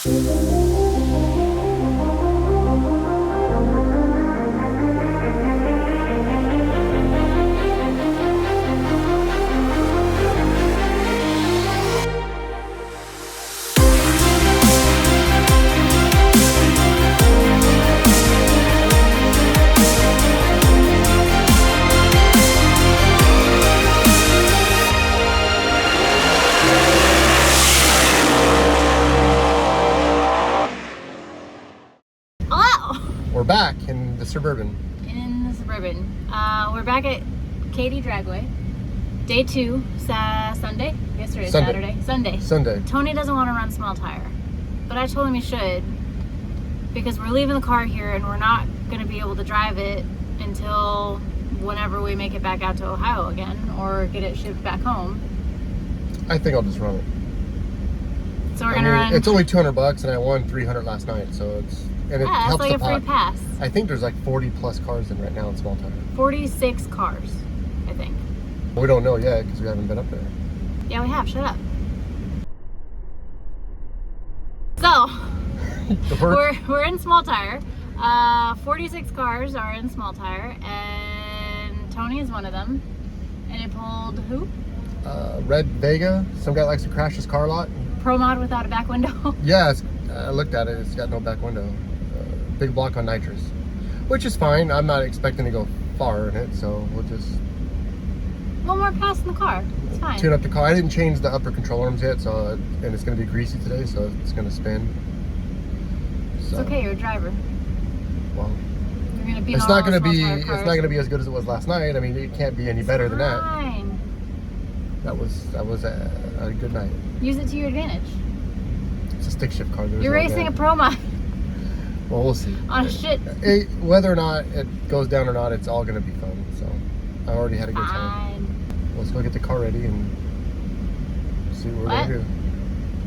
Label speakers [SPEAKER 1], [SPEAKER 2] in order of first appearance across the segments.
[SPEAKER 1] We're back in the Suburban.
[SPEAKER 2] We're back at Katy Dragway. Day 2, Sunday? Yesterday,
[SPEAKER 1] Sunday.
[SPEAKER 2] Saturday. Sunday. Tony doesn't want to run small tire, but I told him he should because we're leaving the car here and we're not going to be able to drive it until whenever we make it back out to Ohio again or get it shipped back home.
[SPEAKER 1] I think I'll just run it.
[SPEAKER 2] So we're going to run...
[SPEAKER 1] It's only $200 and I won $300 last night, so it's... And it helps
[SPEAKER 2] it's like
[SPEAKER 1] the
[SPEAKER 2] a free pass.
[SPEAKER 1] I think there's like 40 plus cars in right now in small tire.
[SPEAKER 2] 46 cars, I think.
[SPEAKER 1] We don't know yet because we haven't been up there.
[SPEAKER 2] Yeah, we have. Shut up. So, we're in small tire. 46 cars are in small tire, and Tony is one of them. And it pulled who?
[SPEAKER 1] Red Vega. Some guy likes to crash his car a lot.
[SPEAKER 2] Pro mod without a back window.
[SPEAKER 1] Yeah, I looked at it. It's got no back window. Big block on nitrous, which is fine. I'm not expecting to go far in it, so we'll just...
[SPEAKER 2] One more pass in the car. It's fine.
[SPEAKER 1] Tune up the car. I didn't change the upper control arms yet, so and it's going to be greasy today, so it's going to spin. So,
[SPEAKER 2] it's okay. You're a driver.
[SPEAKER 1] Well,
[SPEAKER 2] you're going to be.
[SPEAKER 1] It's not going to be. It's not going to be as good as it was last night. I mean, it can't be any better than that.
[SPEAKER 2] Fine.
[SPEAKER 1] That was a good night.
[SPEAKER 2] Use it to your advantage.
[SPEAKER 1] It's a stick shift car.
[SPEAKER 2] You're racing a Pro mod.
[SPEAKER 1] Well, we'll see.
[SPEAKER 2] On a shit.
[SPEAKER 1] Whether or not it goes down or not, it's all going to be fun. So I already had a good time. Let's go get the car ready and see what we're going to do.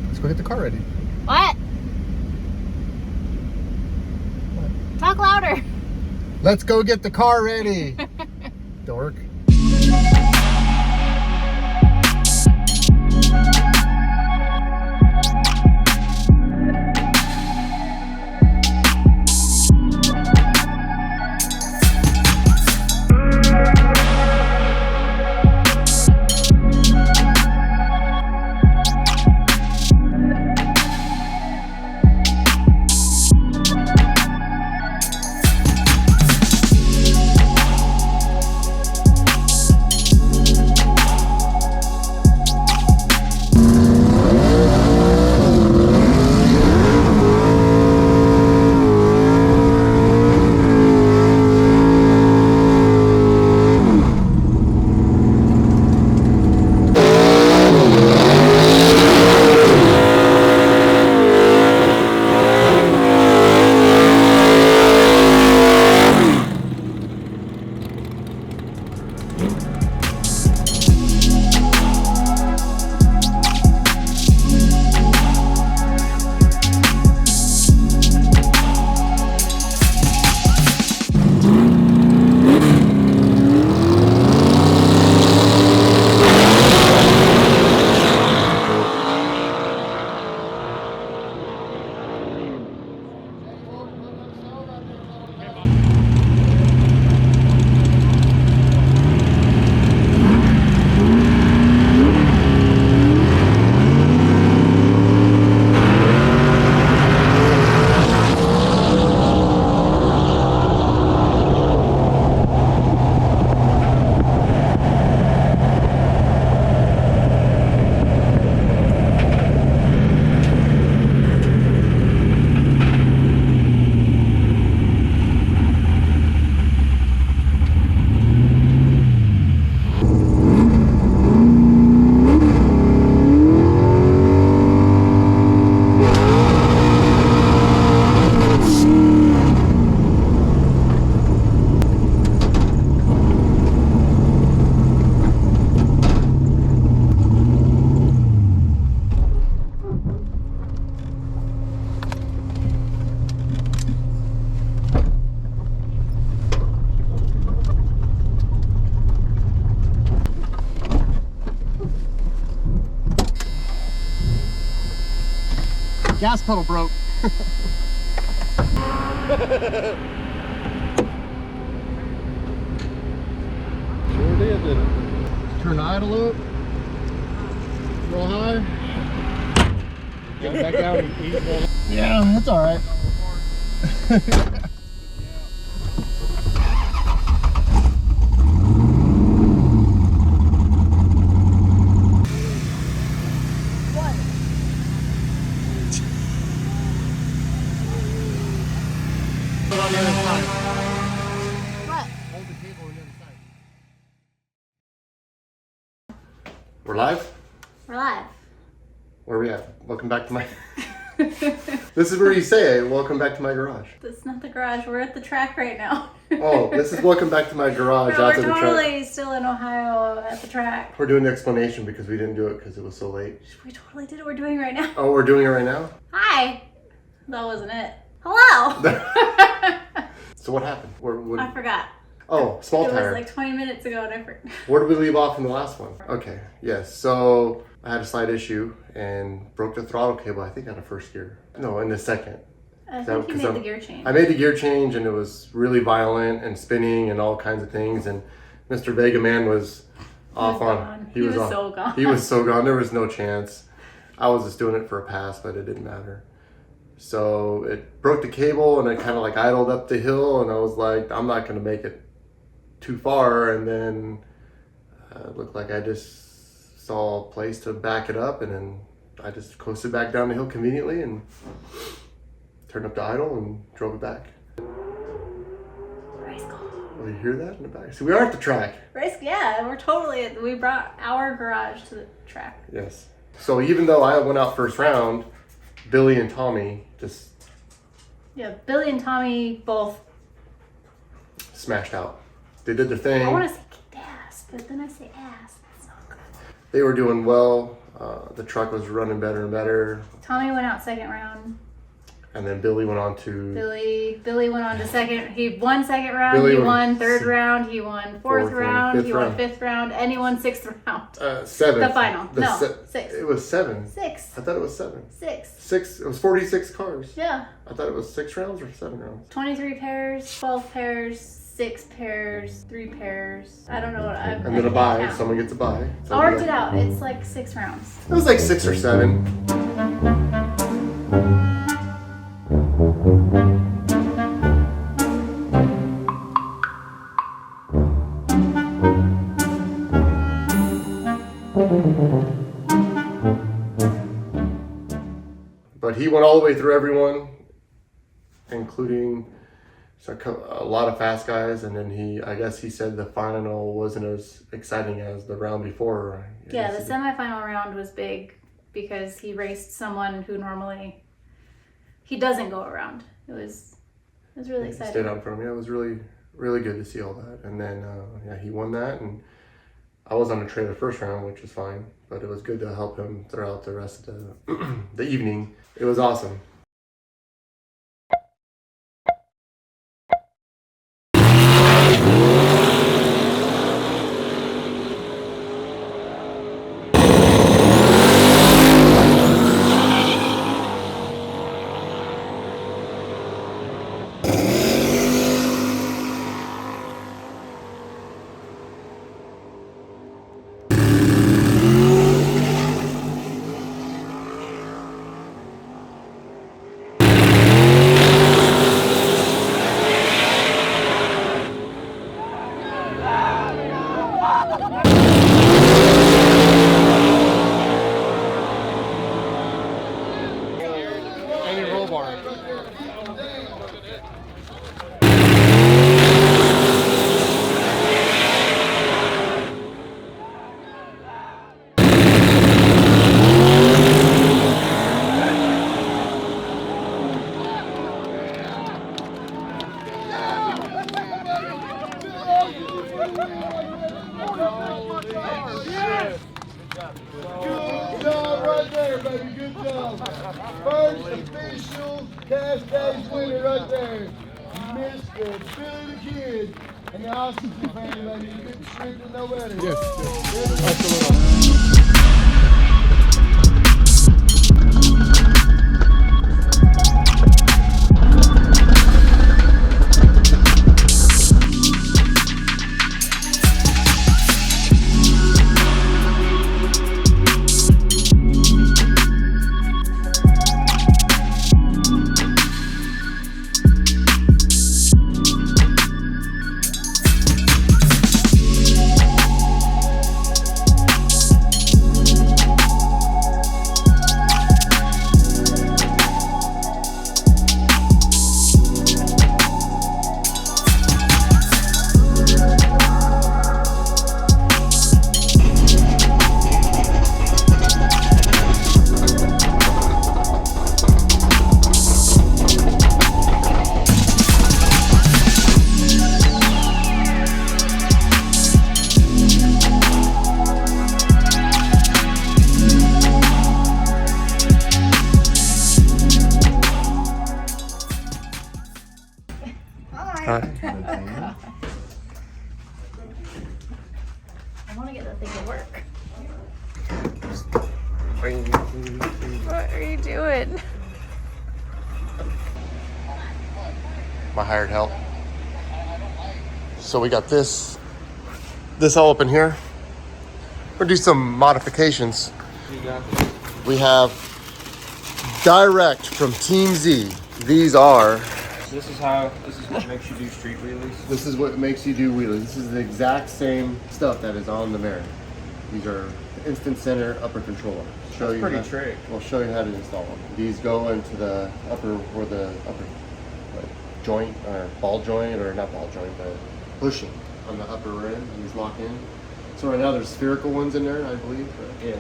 [SPEAKER 1] Let's go get the car ready.
[SPEAKER 2] What? Talk louder.
[SPEAKER 1] Let's go get the car ready. Dork. gas pedal broke. Sure did, didn't it? Turn the idle up. Real high.
[SPEAKER 3] Yeah, back down and ease one.
[SPEAKER 1] Yeah, that's all right. On the other side.
[SPEAKER 2] What?
[SPEAKER 1] Hold the cable on the other side. We're live?
[SPEAKER 2] We're live.
[SPEAKER 1] Where are we at? Welcome back to my... This is where you say it. Welcome back to my garage.
[SPEAKER 2] That's not the garage. We're at the track right now.
[SPEAKER 1] Oh, this is welcome back to my garage.
[SPEAKER 2] No,
[SPEAKER 1] after
[SPEAKER 2] we're
[SPEAKER 1] the
[SPEAKER 2] totally still in Ohio at the track.
[SPEAKER 1] We're doing the explanation because we didn't do it because it was so late.
[SPEAKER 2] We totally did what we're doing right now.
[SPEAKER 1] Oh, we're doing it right now?
[SPEAKER 2] Hi. That wasn't it. Hello.
[SPEAKER 1] So what happened?
[SPEAKER 2] I forgot.
[SPEAKER 1] Oh, small
[SPEAKER 2] It
[SPEAKER 1] tire.
[SPEAKER 2] was like 20 minutes ago and I forgot.
[SPEAKER 1] Where did we leave off in the last one? Okay, yes. So I had a slight issue and broke the throttle cable, I think on the first gear. No, in the second.
[SPEAKER 2] I think you made the gear change.
[SPEAKER 1] I made the gear change and it was really violent and spinning and all kinds of things. And Mr. Vega Man was off on.
[SPEAKER 2] He was so gone.
[SPEAKER 1] He was so gone. There was no chance. I was just doing it for a pass, but it didn't matter. So it broke the cable and it kind of like idled up the hill and I was like, I'm not going to make it too far. And then it looked like I just saw a place to back it up and then I just coasted back down the hill conveniently and turned up the idle and drove it back.
[SPEAKER 2] Race car.
[SPEAKER 1] Oh, you hear that in the back? So we are at the track.
[SPEAKER 2] Yeah, we brought our garage to the track.
[SPEAKER 1] Yes. So even though I went out first round, Billy and Tommy just...
[SPEAKER 2] Yeah, Billy and Tommy both...
[SPEAKER 1] smashed out. They did their thing.
[SPEAKER 2] I want to say kicked ass, but then I say ass. That's not good.
[SPEAKER 1] They were doing well. The truck was running better and better.
[SPEAKER 2] Tommy went out second round.
[SPEAKER 1] And then Billy went on to...
[SPEAKER 2] Billy went on to second. He won second round.
[SPEAKER 1] Billy
[SPEAKER 2] he won third round. He won fourth round. He won fifth round. And he won sixth round.
[SPEAKER 1] Seventh.
[SPEAKER 2] The final. Sixth.
[SPEAKER 1] It was seven.
[SPEAKER 2] Six.
[SPEAKER 1] I thought it was seven.
[SPEAKER 2] Six.
[SPEAKER 1] It was 46 cars.
[SPEAKER 2] Yeah.
[SPEAKER 1] I thought it was 6 rounds or 7 rounds.
[SPEAKER 2] 23 pairs, 12 pairs, 6 pairs, 3 pairs. I don't know what I...
[SPEAKER 1] And then a bye. Someone gets a bye.
[SPEAKER 2] I worked it out. It's like 6 rounds.
[SPEAKER 1] It was like 6 or 7. But he went all the way through everyone, including a lot of fast guys, and then I guess he said the final wasn't as exciting as the round before.
[SPEAKER 2] Yeah, the semifinal round was big because he raced someone who normally he doesn't go around. It was really exciting.
[SPEAKER 1] He stayed out from me. It was really, really good to see all that. And then he won that, and I was on the trailer first round, which was fine, but it was good to help him throughout the rest of the evening. It was awesome.
[SPEAKER 3] Good job right there, baby. Good job. First official Cash Days winner right there. Mr. Billy the Kid. And the Austin family, baby. You couldn't strength it no better.
[SPEAKER 1] Yes. Absolutely. Hi.
[SPEAKER 2] I want to get that thing to work.
[SPEAKER 1] What
[SPEAKER 2] What are you doing?
[SPEAKER 1] My hired help. So we got this all up in here. We're gonna do some modifications. We have direct from Team Z. These are.
[SPEAKER 4] This is what makes you do street wheelies.
[SPEAKER 1] This is what makes you do wheelies. This is the exact same stuff that is on the Mare. These are instant center upper controller.
[SPEAKER 4] That's pretty trick.
[SPEAKER 1] We'll show you how to install them. These go into the upper, where the upper joint, or ball joint, or not ball joint, but bushing on the upper rim. These lock in. So right now there's spherical ones in there, I believe. Right?
[SPEAKER 4] Yeah.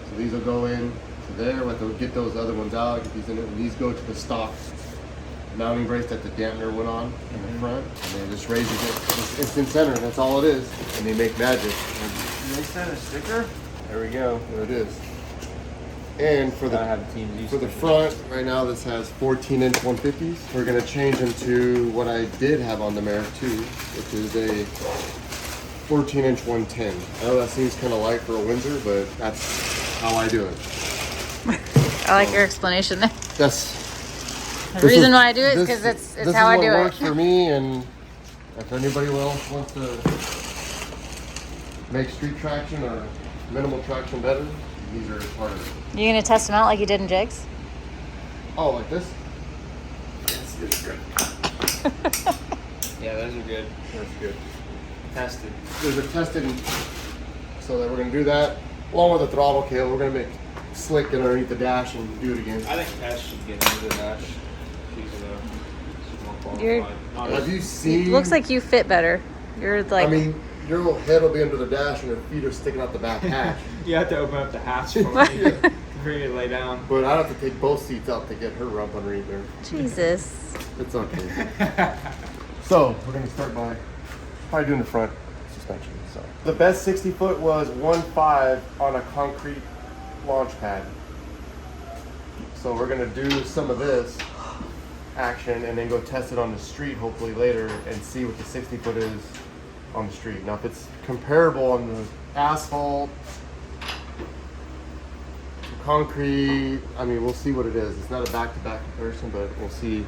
[SPEAKER 1] So these will go in to there. We have to get those other ones out, get these in there. And these go to the stock mounting brace that the dampener went on in the front. And then just raise it, this instant center, and that's all it is. And they make magic.
[SPEAKER 4] Can they send a sticker? There we go.
[SPEAKER 1] There it is. And for the front, right now this has 14-inch 150s. We're gonna change them to what I did have on the Mare too, which is a 14-inch 110. I know that seems kind of light for a Windsor, but that's how I do it.
[SPEAKER 2] I like your explanation there.
[SPEAKER 1] That's
[SPEAKER 2] The reason why I do it is because it's how I do it.
[SPEAKER 1] This is what works for me, and if anybody else wants to make street traction or minimal traction better, these are part of it.
[SPEAKER 2] You gonna test them out like you did in jigs?
[SPEAKER 1] Oh, like this? Yes, it's good.
[SPEAKER 4] Yeah, those are good.
[SPEAKER 1] That's good.
[SPEAKER 4] Tested.
[SPEAKER 1] Those are tested, so that we're gonna do that along with the throttle cable. We're gonna make slick underneath the dash and do it again.
[SPEAKER 4] I think Cash should get into the dash. She's more qualified.
[SPEAKER 1] Have you seen?
[SPEAKER 2] It looks like you fit better. You're like.
[SPEAKER 1] I mean, your little head will be under the dash and your feet are sticking out the back hatch.
[SPEAKER 4] You have to open up the hatch for you to lay down.
[SPEAKER 1] But I have to take both seats out to get her rump underneath there.
[SPEAKER 2] Jesus.
[SPEAKER 1] It's okay. So we're gonna start by probably doing the front suspension. So the best 60 foot was 1.5 on a concrete launch pad. So we're gonna do some of this action and then go test it on the street hopefully later and see what the 60 foot is on the street. Now if it's comparable on the asphalt, concrete, I mean we'll see what it is. It's not a back-to-back comparison, but we'll see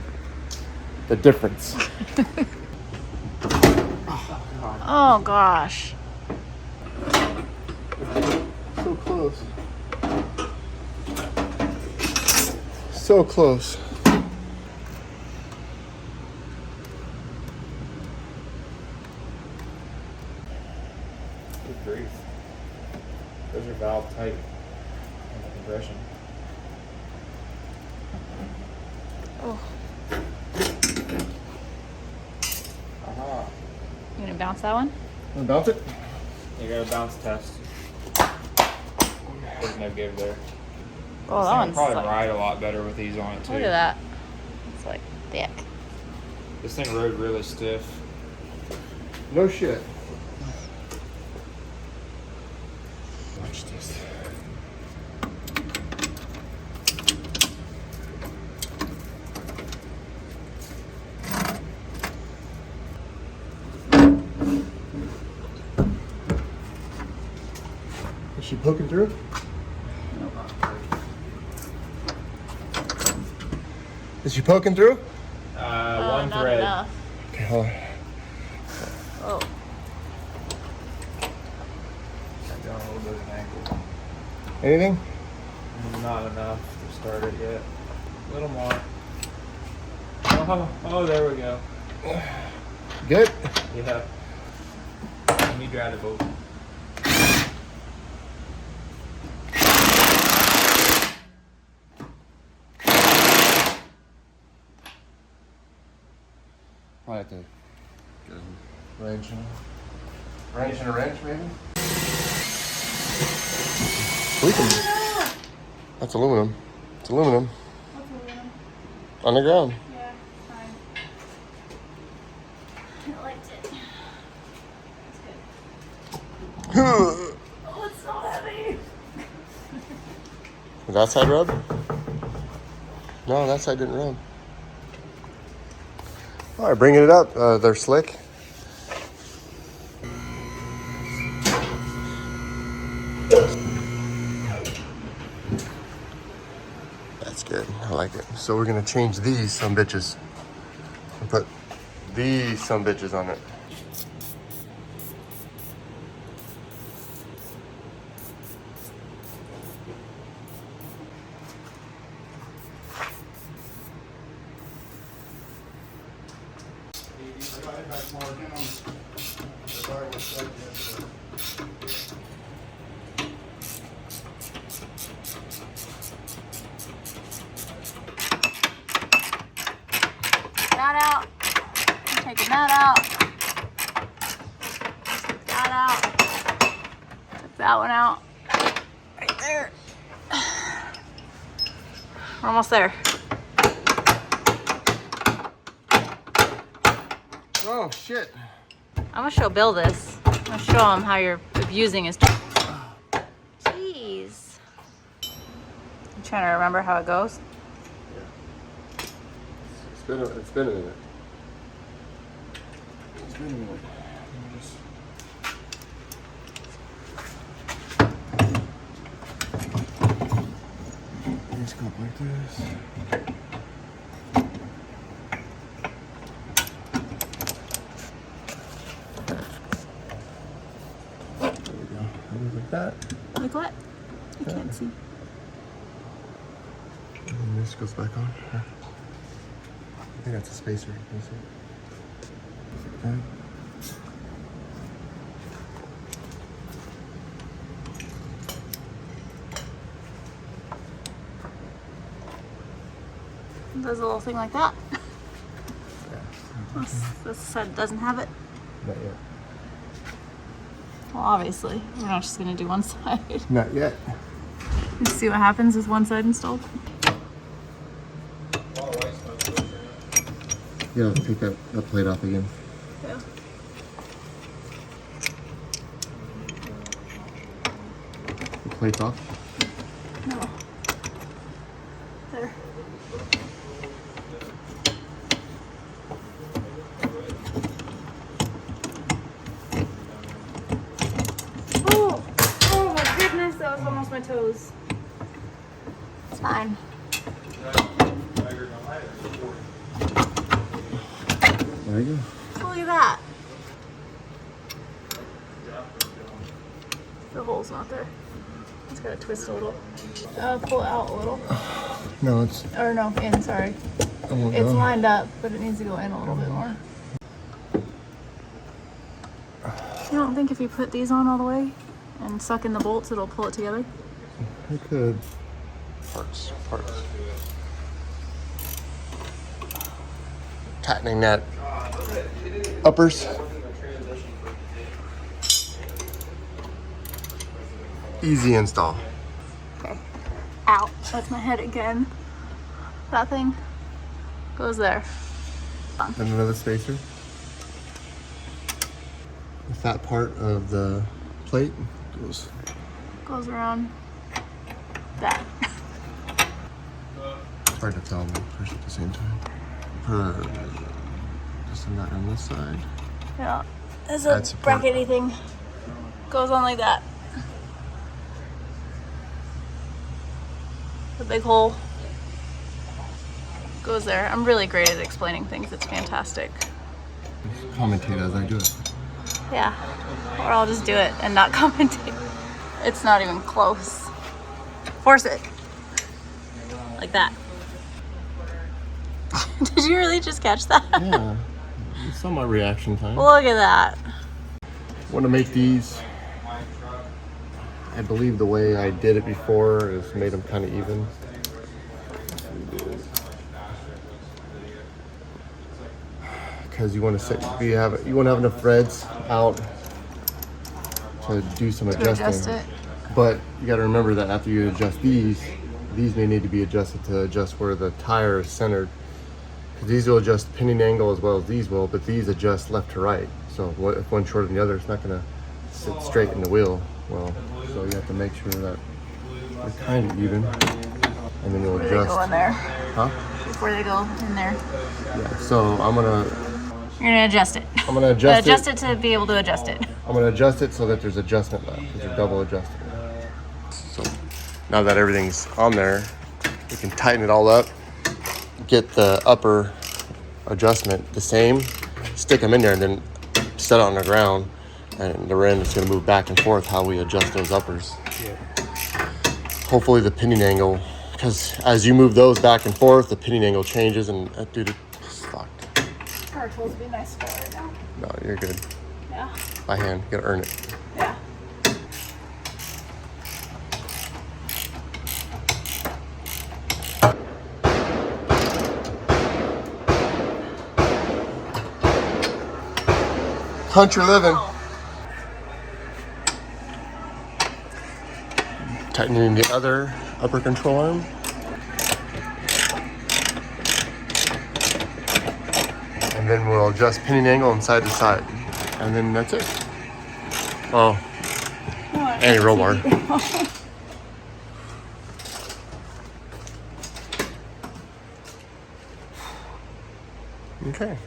[SPEAKER 1] the difference.
[SPEAKER 2] Oh gosh.
[SPEAKER 1] So close. So close.
[SPEAKER 4] Good grief. Those are valve tight on the compression.
[SPEAKER 2] Oh.
[SPEAKER 4] Aha.
[SPEAKER 2] You gonna bounce that one?
[SPEAKER 1] Wanna bounce it?
[SPEAKER 4] You got a bounce test. There's no give there.
[SPEAKER 2] Oh, that one's
[SPEAKER 4] probably
[SPEAKER 2] like,
[SPEAKER 4] ride a lot better with these on it too.
[SPEAKER 2] look at that. It's like thick.
[SPEAKER 4] This thing rode really stiff.
[SPEAKER 1] No shit. Watch this. Is she poking through? Is she poking through?
[SPEAKER 4] One
[SPEAKER 2] not
[SPEAKER 4] thread.
[SPEAKER 2] enough.
[SPEAKER 1] Okay, hold on.
[SPEAKER 2] Oh.
[SPEAKER 4] Got going a little bit of an angle.
[SPEAKER 1] Anything?
[SPEAKER 4] Not enough to start it yet. A little more. Oh, there we go.
[SPEAKER 1] Good?
[SPEAKER 4] Yeah. You drive the boat.
[SPEAKER 1] Probably have to get a wrench and a wrench, maybe? We can. That's aluminum. It's aluminum.
[SPEAKER 2] What's aluminum?
[SPEAKER 1] On the ground.
[SPEAKER 2] Yeah, fine. I liked it. It's good. Oh, it's so heavy.
[SPEAKER 1] Did that side rub? No, that side didn't rub. All right, bringing it up. They're slick. That's good. I like it. So we're gonna change these some bitches and put these some bitches on it.
[SPEAKER 2] That out. I'm taking that out. Take that out. Took that one out. Right there. We're almost there.
[SPEAKER 1] Oh shit.
[SPEAKER 2] I'm gonna show Bill this. I'm gonna show him how you're abusing his tool. Jeez. I'm trying to remember how it goes.
[SPEAKER 1] It's been a minute. It's been a minute. Just go up like this. There we go. Like that.
[SPEAKER 2] Like what? I can't see.
[SPEAKER 1] And then this goes back on. I think that's a spacer. Can you see? Like that.
[SPEAKER 2] Does a little thing like that. This side doesn't have it.
[SPEAKER 1] Not yet.
[SPEAKER 2] Well, obviously, we're not just gonna do one side.
[SPEAKER 1] Not yet.
[SPEAKER 2] Let's see what happens with one side installed.
[SPEAKER 1] Yeah, let's take that plate off again.
[SPEAKER 2] Yeah.
[SPEAKER 1] The plate's off.
[SPEAKER 2] No. There. Oh my goodness, that was almost my toes. It's fine.
[SPEAKER 1] There you go.
[SPEAKER 2] Look at that. The hole's not there. It's gotta twist a little. Pull it out a little.
[SPEAKER 1] No, it's.
[SPEAKER 2] Or no, in, sorry. It's lined up, but it needs to go in a little bit more. You don't think if you put these on all the way and suck in the bolts, it'll pull it together?
[SPEAKER 1] I could. Parts. Tightening that uppers. Easy install.
[SPEAKER 2] Okay. Ow, that's my head again. That thing goes there.
[SPEAKER 1] Then another spacer. The fat part of the plate
[SPEAKER 2] Goes around that.
[SPEAKER 1] It's hard to tell when you push at the same time. Just a nut on this side.
[SPEAKER 2] Yeah. There's
[SPEAKER 1] That's
[SPEAKER 2] a
[SPEAKER 1] a part.
[SPEAKER 2] brackety thing. Goes on like that. The big hole goes there. I'm really great at explaining things. It's fantastic.
[SPEAKER 1] Commentate as I do it.
[SPEAKER 2] Yeah. Or I'll just do it and not commentate. It's not even close. Force it. Like that. Did you really just catch that?
[SPEAKER 1] Yeah. You saw my reaction time.
[SPEAKER 2] Look at that.
[SPEAKER 1] Want to make these. I believe the way I did it before is made them kind of even. Because you want to you want to have enough threads out to do some adjusting.
[SPEAKER 2] Adjust it.
[SPEAKER 1] But you got to remember that after you adjust these may need to be adjusted to adjust where the tire is centered. These will adjust pinion angle as well as these will, but these adjust left to right. So if one's shorter than the other, it's not going to sit straight in the wheel. Well, so you have to make sure that they're kind of even, and then you'll
[SPEAKER 2] Where do they
[SPEAKER 1] adjust.
[SPEAKER 2] go in there?
[SPEAKER 1] Huh?
[SPEAKER 2] Where before they go in there.
[SPEAKER 1] Yeah, so I'm gonna
[SPEAKER 2] adjust it.
[SPEAKER 1] I'm gonna adjust
[SPEAKER 2] adjust it to be able to adjust it.
[SPEAKER 1] I'm gonna adjust it so that there's adjustment left, because they're double adjusted. So now that everything's on there, we can tighten it all up, get the upper adjustment the same, stick them in there, and then set it on the ground, and the rear end is gonna move back and forth how we adjust those uppers. Yeah. Hopefully the pinion angle, because as you move those back and forth, the pinion angle changes, and dude, it's fucked.
[SPEAKER 2] Power tools would be nice for right now.
[SPEAKER 1] No, you're good.
[SPEAKER 2] Yeah.
[SPEAKER 1] By hand, you gotta earn it.
[SPEAKER 2] Yeah.
[SPEAKER 1] Country living. Tightening the other upper control arm. And then we'll adjust pinion angle and side to side. And then that's it. Oh, and a roll bar. Okay.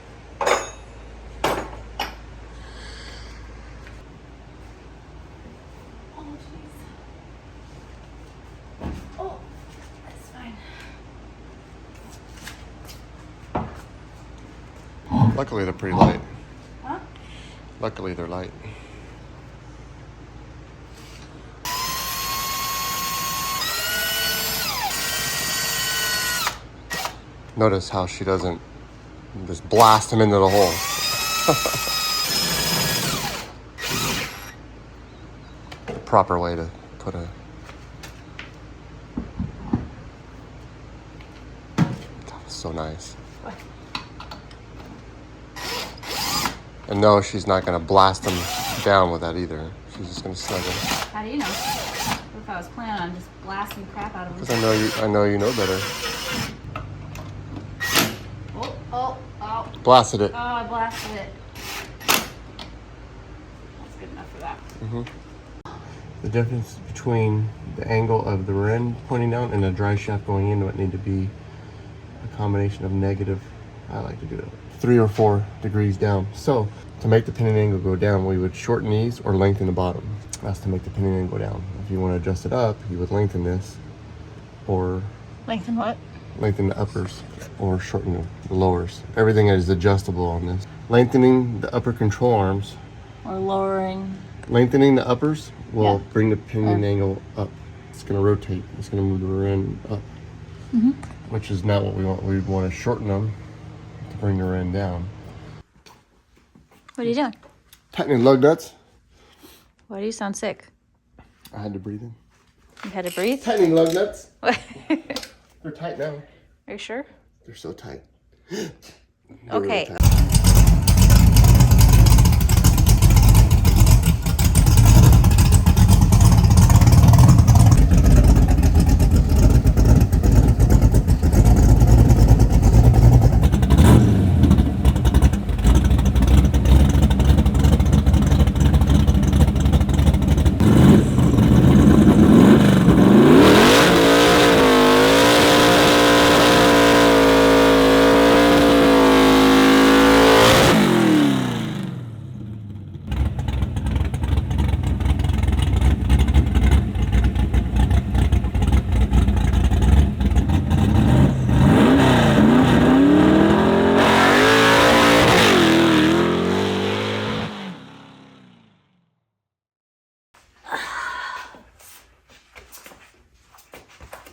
[SPEAKER 2] Oh, that's fine.
[SPEAKER 1] Luckily, they're pretty light.
[SPEAKER 2] Huh?
[SPEAKER 1] Luckily, they're light. Notice how she doesn't just blast him into the hole. The proper way to put a... That was so nice. And no, she's not going to blast him down with that either. She's just going to snug him.
[SPEAKER 2] How do you know? What if I was planning on just blasting crap out of him?
[SPEAKER 1] Because I know you know better.
[SPEAKER 2] Oh.
[SPEAKER 1] Blasted it.
[SPEAKER 2] Oh, I blasted it. That's good enough for that.
[SPEAKER 1] Mm-hmm. The difference between the angle of the rear end pointing down and the dry shaft going in would need to be a combination of negative, I like to do it, 3 or 4 degrees down. So to make the pinion angle go down, we would shorten these or lengthen the bottom. That's to make the pinion angle go down. If you want to adjust it up, you would lengthen this or
[SPEAKER 2] Lengthen what?
[SPEAKER 1] lengthen the uppers or shorten the lowers. Everything is adjustable on this. Lengthening the upper control arms.
[SPEAKER 2] Or lowering.
[SPEAKER 1] Lengthening the uppers will
[SPEAKER 2] Yeah.
[SPEAKER 1] bring the pinion angle up. It's going to rotate. It's going to move the rear end up, which is not what we want. We want to shorten them to bring the rear end down.
[SPEAKER 2] What are you doing?
[SPEAKER 1] Tightening lug nuts.
[SPEAKER 2] Why do you sound sick?
[SPEAKER 1] I had to breathe in.
[SPEAKER 2] You had to breathe?
[SPEAKER 1] Tightening lug nuts.
[SPEAKER 2] Are
[SPEAKER 1] They're tight now.
[SPEAKER 2] you sure?
[SPEAKER 1] They're so tight. They're
[SPEAKER 2] Okay.
[SPEAKER 1] really tight.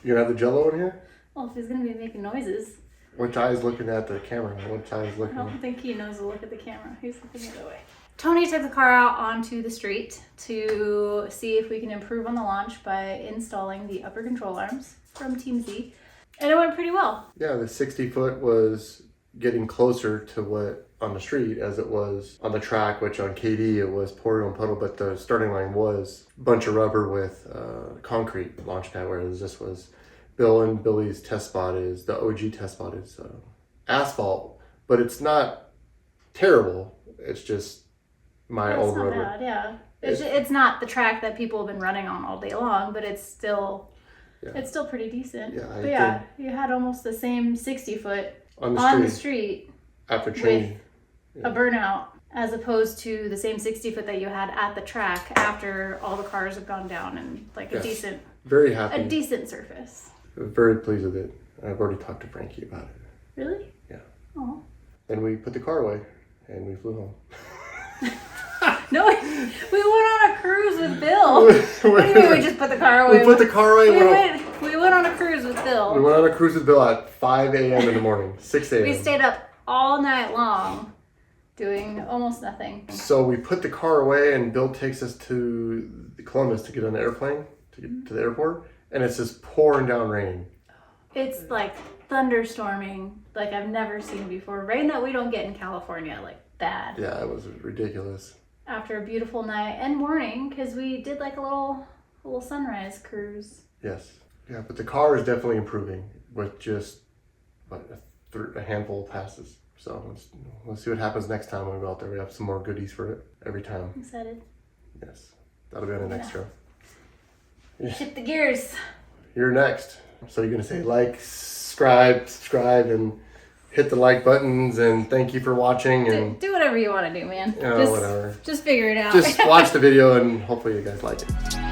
[SPEAKER 1] You gonna have the Jello in here?
[SPEAKER 2] Well, if he's gonna be making noises,
[SPEAKER 1] Which eye is looking at the camera? Which eye is
[SPEAKER 2] I
[SPEAKER 1] looking?
[SPEAKER 2] don't think he knows to look at the camera. He's looking the other way. Tony took the car out onto the street to see if we can improve on the launch by installing the upper control arms from Team Z. And it went pretty well.
[SPEAKER 1] Yeah, the 60-foot was getting closer to what on the street as it was on the track, which on KD it was Porio and puddle, but the starting line was a bunch of rubber with concrete launch pad, whereas this was Bill and Billy's test spot is, the OG test spot is asphalt, but it's not terrible. It's just my old
[SPEAKER 2] It's not
[SPEAKER 1] rubber.
[SPEAKER 2] bad, yeah. It's not the track that people have been running on all day long, but it's still
[SPEAKER 1] Yeah.
[SPEAKER 2] It's still pretty decent.
[SPEAKER 1] Yeah,
[SPEAKER 2] but yeah, you had almost the same 60 foot
[SPEAKER 1] on
[SPEAKER 2] the street
[SPEAKER 1] after changing.
[SPEAKER 2] a burnout, as opposed to the same 60 foot that you had at the track after all the cars have gone down and like a decent,
[SPEAKER 1] very happy,
[SPEAKER 2] a decent surface.
[SPEAKER 1] Very pleased with it. I've already talked to Frankie about it.
[SPEAKER 2] Really?
[SPEAKER 1] Yeah.
[SPEAKER 2] Oh.
[SPEAKER 1] Then we put the car away and we flew home.
[SPEAKER 2] No, we went on a cruise with Bill. What do you mean we just put the car away?
[SPEAKER 1] We put the car away.
[SPEAKER 2] We went on a cruise with Bill.
[SPEAKER 1] We went on a cruise with Bill at 5 a.m. in the morning, 6 a.m.
[SPEAKER 2] We stayed up all night long doing almost nothing.
[SPEAKER 1] So we put the car away and Bill takes us to Columbus to get on the airplane to get to the airport, and it's just pouring down rain.
[SPEAKER 2] It's like thunderstorming like I've never seen before. Rain that we don't get in California, like bad.
[SPEAKER 1] Yeah, it was ridiculous.
[SPEAKER 2] After a beautiful night and morning, because we did like a little sunrise cruise.
[SPEAKER 1] Yes. Yeah, but the car is definitely improving with just a handful of passes. So let's see what happens next time when we go out there. We have some more goodies for it every time.
[SPEAKER 2] I'm excited.
[SPEAKER 1] Yes, that'll be on the next show.
[SPEAKER 2] Shift the gears.
[SPEAKER 1] You're next. So you're gonna say like, subscribe, and hit the like buttons, and thank you for watching. And
[SPEAKER 2] do whatever you want to do, man.
[SPEAKER 1] Whatever.
[SPEAKER 2] Just figure it out.
[SPEAKER 1] Just watch the video, and hopefully you guys like it.